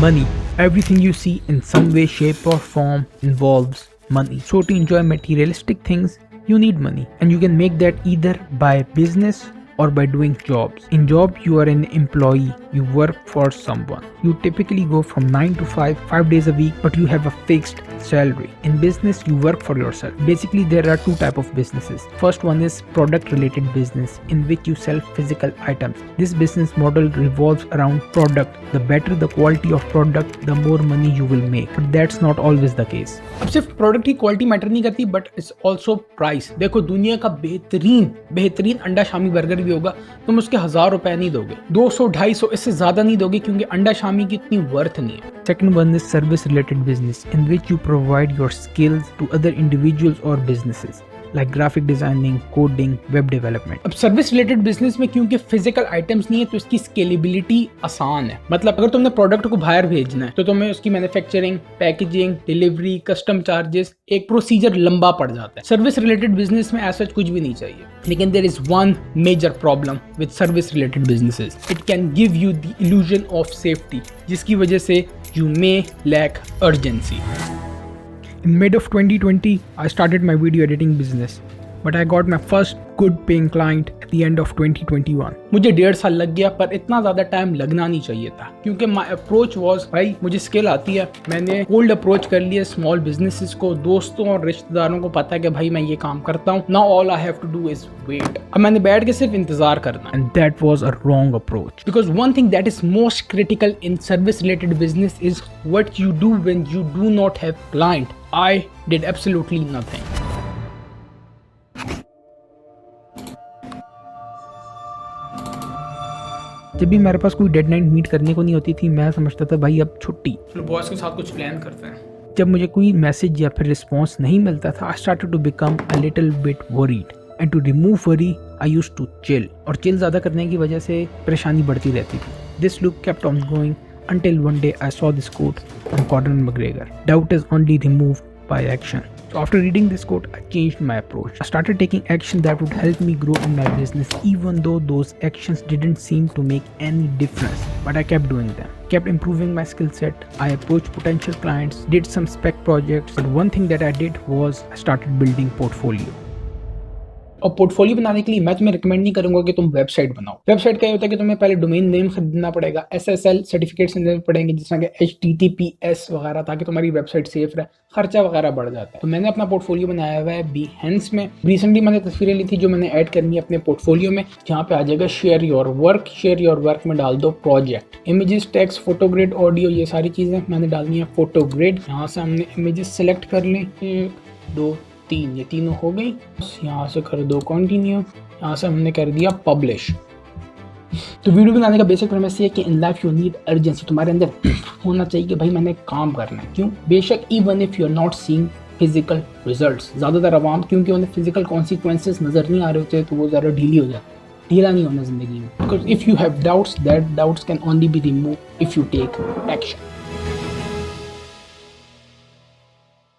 Money. Everything you see in some way, shape or form involves money. So to enjoy materialistic things, you need money, and you can make that either by business or by doing jobs. In job, you are an employee, you work for someone. You typically go from 9 to 5 days a week, but you have a fixed salary. In business, you work for yourself. Basically, there are two types of businesses. First one is product related business, in which you sell physical items. This business model revolves around product. The better the quality of product, the more money you will make. But that's not always the case. अब सिर्फ product की quality matter नहीं करती, but it's also price. देखो, दुनिया का बेहतरीन अंडा शामी बर्गर भी होगा, तुम उसके 1000 रुपए नहीं दोगे, 200 250 इससे ज्यादा नहीं दोगे, क्योंकि अंडा शामी की इतनी वर्थ नहीं है. Second one is service related business, in which you provide your skills to other individuals or businesses, like graphic designing, coding, web development. अब सर्विस रिलेटेड बिजनेस में क्योंकि फिजिकल आइटम्स नहीं है, तो इसकी स्केलेबिलिटी आसान है. मतलब अगर तुमने प्रोडक्ट को बाहर भेजना है, तो तुम्हें उसकी manufacturing, packaging, delivery, custom charges, एक प्रोसीजर लंबा पड़ जाता है. सर्विस रिलेटेड बिजनेस में ऐसा कुछ भी नहीं चाहिए. लेकिन there is one major problem with service related businesses. It can give you the illusion of safety, जिसकी वजह से you may lack urgency. In mid of 2020, I started my video editing business, but I got my first good paying client at the end of 2021. मुझे 1.5 साल लग गया, पर इतना ज़्यादा टाइम लगना नहीं चाहिए था, क्योंकि my approach was, भाई मुझे स्किल आती है, मैंने कोल्ड अप्रोच कर लिया स्मॉल बिजनेसेस को. दोस्तों और रिश्तेदारों को पता है कि भाई मैं ये काम करता हूँ. Now all I have to do is wait. अब मैंने बैठ के सिर्फ इंतजार करना. And that was a wrong approach. Because one thing that is most critical in service related business is what you do when you do not have client. I did absolutely nothing. जब भी मेरे पास कोई deadline meet करने को नहीं होती थी, मैं समझता था भाई अब छुट्टी. बॉस के साथ कुछ प्लान करते हैं. जब मुझे कोई मैसेज या फिर रिस्पॉन्स नहीं मिलता था, I started to become a little bit worried. And to remove worry, I used to chill. और chill ज़्यादा करने की वजह से परेशानी बढ़ती रहती थी. This loop kept on going until one day I saw this quote from Conor McGregor. Doubt is only removed by action. So after reading this quote, I changed my approach. I started taking action that would help me grow in my business, even though those actions didn't seem to make any difference. But I kept doing them. Kept improving my skill set. I approached potential clients, did some spec projects. But one thing that I did was I started building portfolio. और portfolio बनाने के लिए मैं तुम्हें recommend नहीं करूंगा कि तुम वेबसाइट बनाओ. वेबसाइट क्या होता है कि तुम्हें पहले डोमेन नेम खरीदना पड़ेगा, SSL सर्टिफिकेट्स लेने पड़ेंगे, जिस तरह के HTTPS वगैरह, ताकि तुम्हारी वेबसाइट सेफ रहे. खर्चा वगैरह बढ़ जाता है. तो मैंने अपना पोर्टफोलियो बनाया हुआ है Behance में. रिसेंटली मैंने तस्वीरें ली थी जो मैंने ऐड करनी है अपने पोर्टफोलियो में. जहाँ पे आ जाएगा शेयर योर वर्क में डाल दो प्रोजेक्ट, इमेजेस, टेक्स्ट, फोटोग्रेड, ऑडियो, ये सारी चीजें मैंने डालनी है. फोटोग्रेड, यहाँ से हमने इमेजेस सेलेक्ट कर लें, 1 2 3, ये तीनों हो गई. यहाँ से कर दो कंटिन्यू. यहाँ से हमने कर दिया पब्लिश. तो वीडियो बनाने का बेसिक प्रेमिस ये है कि in life you need urgency. तुम्हारे अंदर होना चाहिए कि भाई मैंने काम करना है. क्यों? बेशक even if you are not seeing physical results. ज़्यादातर आवाम क्योंकि उन्हें फिजिकल कॉन्सिक्वेंसेस नज़र नहीं आ रहे होते, तो वो ज़्यादा ढीली हो जाती है. ढीला नहीं होना ज़िंदगी में. Because if you have doubts, that doubts can only be remove if you take action.